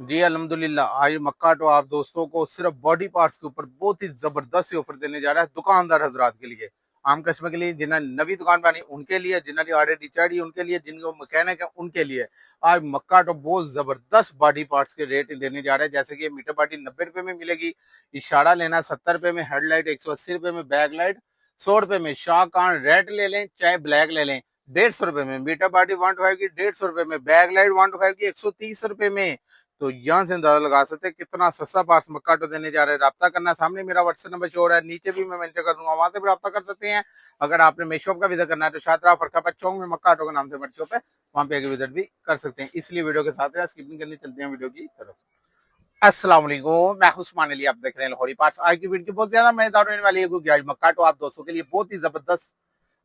जी अल्हम्दुलिल्लाह। आज मक्का तो आप दोस्तों को सिर्फ बॉडी पार्ट्स के ऊपर बहुत ही जबरदस्त ऑफर देने जा रहा है दुकानदार हजरात के लिए, आम कस्टमर के लिए, जिन्हें नवी दुकान बनानी उनके लिए, जिन्होंने ऑलरेडी चढ़ी उनके लिए, जिनको मैकेनिक है उनके लिए। आज मक्का तो बहुत जबरदस्त बॉडी पार्ट्स के रेट देने जा रहे हैं। जैसे कि मीटर बॉडी 90 रुपए में मिलेगी, इशारा लेना 70 रुपए में, हेडलाइट 180 रुपए में, बैक लाइट 100 रुपए में, शाह कान रेड ले लें चाहे ब्लैक ले लें 150 रुपए में, मीटर बॉडी 125 की 150 रुपए में, बैक लाइट 125 की 130 रुपए में। तो यहाँ से अंदाजा लगा सकते हैं कितना सस्ता पार्स मक्का ऑटो देने जा रहे हैं। राब्ता करना, सामने मेरा व्हाट्सएप नंबर शो हो रहा है, नीचे भी मैं मेंशन कर दूंगा, वहां से भी राब्ता कर सकते हैं। अगर आपने मेरी शॉप का विजिट करना है तो शादरा फरखाबाद चौक में मक्का ऑटो के नाम से मेरी शॉप है, वहां पे विजिट भी कर सकते हैं। इसलिए वीडियो के साथ स्किपिंग करनी, चलते हैं वीडियो की तरफ। अस्सलाम वालेकुम, मैं उस्मान अली, आप देख रहे हैं लाहौरी पार्ट्स। आज की वीडियो बहुत ज्यादा मजेदार होने वाली है क्योंकि आज मक्का ऑटो आप दोस्तों के लिए बहुत ही जबरदस्त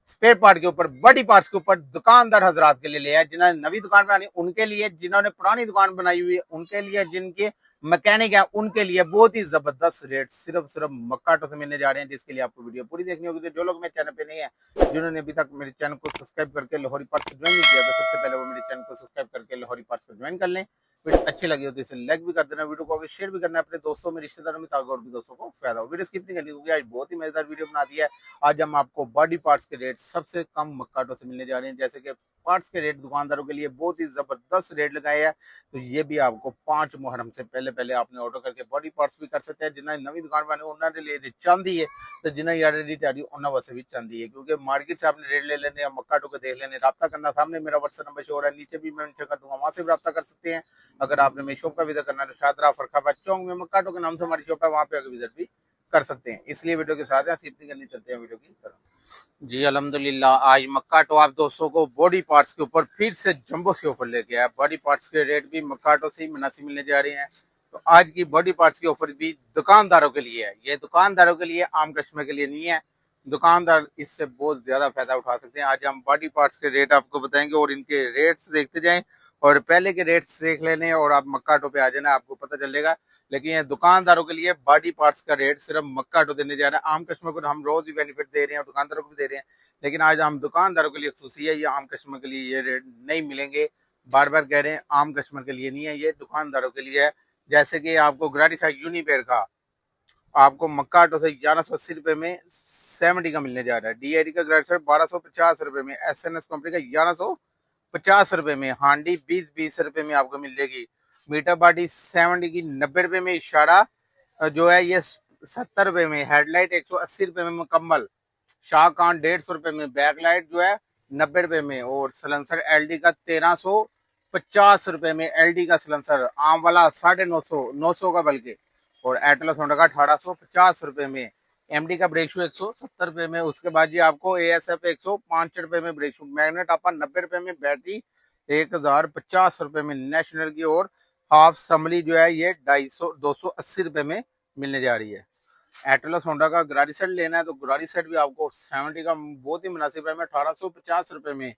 स्पेयर पार्ट के ऊपर, बड़ी पार्ट्स के ऊपर दुकानदार हजरात के लिए लिया है। जिन्होंने नवी दुकान बनानी उनके लिए, जिन्होंने पुरानी दुकान बनाई हुई है उनके लिए, जिनके मैकेनिक है उनके लिए बहुत ही जबरदस्त रेट सिर्फ मक्का ऑटो से मिलने जा रहे हैं, जिसके लिए आपको वीडियो पूरी देखनी होगी। तो जो लोग मेरे चैनल पे नहीं है, जिन्होंने अभी तक मेरे चैनल को सब्सक्राइब करके लाहौरी पार्ट्स को ज्वाइन नहीं किया, तो सबसे पहले वो मेरे चैनल को सब्सक्राइब करके लाहौरी पार्ट्स को ज्वाइन कर लें। वीडियो अच्छी लगी हो तो इसे लाइक भी कर देना, वीडियो को शेयर भी करना अपने दोस्तों में, रिश्तेदारों में, ताकि और भी दोस्तों को फायदा हो। वीडियो स्किप नहीं करनी क्योंकि आज बहुत ही मजेदार वीडियो बना दिया है। आज हम आपको बॉडी पार्ट्स के रेट सबसे कम मक्का ऑटो से मिलने जा रहे हैं। जैसे कि पार्ट्स के रेट दुकानदारों के लिए बहुत ही जबरदस्त रेट लगाए हैं, तो ये भी आपको 5 मुहर्रम से पहले पहले आपने ऑर्डर करके बॉडी पार्ट्स भी कर सकते हैं। जिन्हें नवी दुकान बने उन्होंने लिए चांदी है, तो जिन्हें ऑलरेडी तैयारी उन्होंने वैसे भी चांदी है, क्योंकि मार्केट से आपने रेट ले लेने या मक्का ऑटो को देख लेने, राब्ता करना, सामने मेरा व्हाट्सएप नंबर शो हो रहा है, नीचे भी मैं कर दूंगा, वहां से भी राब्ता कर सकते हैं। अगर आपने मेरी शॉप का विजिट करना है तो शादरा फरखाबाद चौक में मक्का ऑटो के नाम से हमारी शॉप है, वहां पे आकर विजिट भी कर सकते हैं। इसलिए वीडियो के साथ स्किप नहीं करनी, चलते हैं वीडियो की तरफ। जी अल्हम्दुलिल्लाह। आज मक्का ऑटो आप दोस्तों को बॉडी पार्ट्स के ऊपर फिर से जंबो से ऑफर लेके आया। बॉडी पार्ट्स के रेट भी मक्का ऑटो से ही मुनासिब मिलने जा रहे हैं। तो आज की बॉडी पार्ट्स की ऑफर भी दुकानदारों के लिए है, ये दुकानदारों के लिए, आम कस्टमर के लिए नहीं है। दुकानदार इससे बहुत ज्यादा फायदा उठा सकते हैं। आज हम बॉडी पार्ट्स के रेट आपको बताएंगे और इनके रेट्स देखते जाएं, और पहले के रेट्स देख लेने और आप मक्का ऑटो पे आ जाना, आपको पता चलेगा। लेकिन ये दुकानदारों के लिए बॉडी पार्ट्स का रेट सिर्फ मक्का ऑटो देने जा रहा है। आम कस्टमर को हम रोज ही बेनिफिट दे रहे हैं और दुकानदारों को भी दे रहे हैं, लेकिन आज हम दुकानदारों के लिए खुशी है, ये आम कस्टमर के लिए ये रेट नहीं मिलेंगे। बार बार कह रहे हैं, आम कस्टमर के लिए नहीं है, ये दुकानदारों के लिए है। जैसे कि आपको ग्राडी साइड यूनिपेड का आपको मक्का ऑटो से 1180 रुपए में 70 का मिलने जा रहा है। DID का ग्राडी साइड 1250 रुपए में, SNS कंपनी का 1150 रुपए में, हांडी 20-20 रुपए में आपको मिल जाएगी। मीटर बॉडी 70 की 90 रुपए में, इशारा जो है ये 70 रुपए में, हेडलाइट 180 रुपए में मुकम्मल, शाह कान 150 रुपए में, बैक लाइट जो है 90 रुपए में, और सलेंसर LD का 1350 रुपए में। LD का सलेंसर आम वाला 950 का बल्कि, और एटलस होंडा का 1850 रुपए में। MD का ब्रेक शू 170 रुपए में। उसके बाद जी आपको ASF 105 रुपए में ब्रेक शू, मैग्नेट आपा 90 रुपए में, बैटरी 1050 रुपए में नेशनल की, और हाफ समली जो है ये 280 रुपए में मिलने जा रही है। एटलस होंडा का गरारी सेट लेना है तो गरारी सेट भी आपको 70 का बहुत ही मुनासिब है में 1850 रुपए में,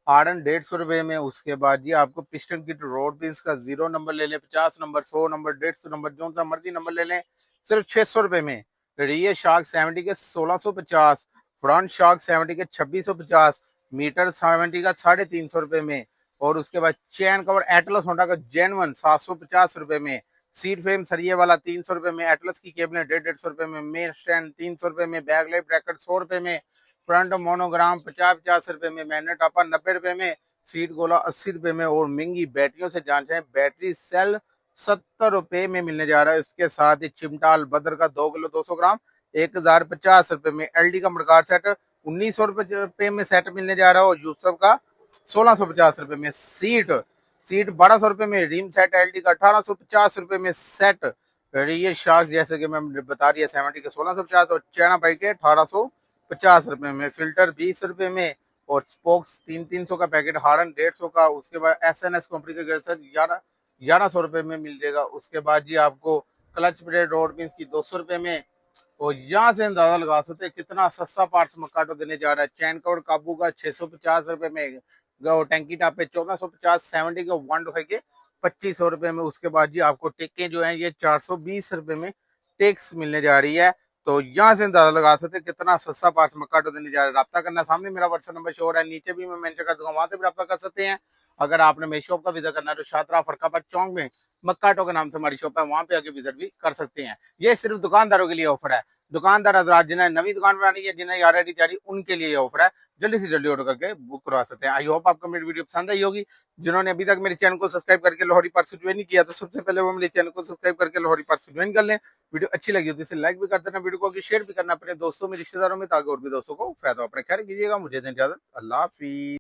आर्डन 150 रुपए में। उसके बाद जी आपको पिस्टन किट रोड पिंस का 0 नंबर ले लें, 50 नंबर, 100 नंबर, 150 नंबर, जो सा मर्जी नंबर ले लें, सिर्फ 600 रुपए में। रियर शार्क 70 के 1650, फ्रंट शार्क 70 के 2650, मीटर 70 का 350 रुपए में। और उसके बाद चैन कवर एटलस होंडा का जेनवन 750 रुपए में। सीट फ्रेम सरिये वाला 300 रुपए में, एटलस की केबलें 150 रुपए में, मेन स्टैंड 300 रुपए में, बैक लाइट ब्रैकेट 100 रुपए में, फ्रंट मोनोग्राम 50-50 रुपए में, मैग्नेट टॉपर 90 रुपए में, सीट गोला 80 रुपए में। और महंगी बैटरियों से जान चाहें, बैटरी सेल 70 रुपए में मिलने जा रहा है। इसके साथ ही चिमटाल बदर का 2 किलो 200 ग्राम 1050 रुपए में। LD का मडगार सेट 1900 रुपए में सेट मिलने जा रहा है, और यूसफ का 1650 रुपए में। सीट सीट 1200 रुपए में, रिम सेट LD का 1850 रुपए में सेट। ये शार्क जैसे कि मैं बता रही है 70 के 1650, और चैना बाई के 1850 रुपए में। फिल्टर 20 रुपए में, और स्पोक्स 300 का पैकेट, हारन 150 का। उसके बाद SNS कंपनी के गेट सेट 1100 रुपए में मिल जाएगा। उसके बाद जी आपको क्लच प्लेट रोड पिन की 200 रुपए में। और यहाँ से अंदाजा लगा सकते हैं कितना सस्ता पार्ट्स मक्काटो देने जा रहा है। चैन कवर काबू का 650 रुपए में, टैंकी टाप पे 1450, 70 के 125 के 2500 रुपए में। उसके बाद जी आपको टेकें जो है ये 420 रुपए में टेक्स मिलने जा रही है। तो यहाँ से अंदाजा लगा सकते हैं कितना सस्ता पार्ट्स मक्काटो देने जा रहा है। राब्ता करना, सामने मेरा व्हाट्सएप नंबर शो हो रहा है, नीचे भी मैं मेंशन कर दूंगा, वहां से भी राब्ता कर सकते हैं। अगर आपने मेरी शॉप का विजिट करना है तो शात्रा फरकाबाद चौक में मक्का ऑटो के नाम से हमारी शॉप है, वहां पे आके विजिट भी कर सकते हैं। ये सिर्फ दुकानदारों के लिए ऑफर है। दुकानदार हजरात जिन्हें नवी दुकान बनानी है, जिन्हें ऑलरेडी तैयारी, उनके लिए ऑफर है। जल्दी से जल्दी ऑर्डर करके बुक करवा सकते हैं। आई होप आपको मेरी वीडियो पसंद आई होगी। जिन्होंने अभी तक मेरे चैनल को सब्सक्राइब करके लाहौरी पार्ट्स को ज्वाइन नहीं किया तो सबसे पहले वो मेरे चैनल को सब्सक्राइब करके लाहौरी पार्ट्स को ज्वाइन कर लें। वीडियो अच्छी लगी हो तो इसे लाइक भी कर देना, वीडियो को शेयर भी करना अपने दोस्तों में, रिश्तेदारों में, ताकि और भी दोस्तों को फायदा हो। अपना ख्याल कीजिएगा। मुझे दें इजाजत। अल्लाह हाफिज।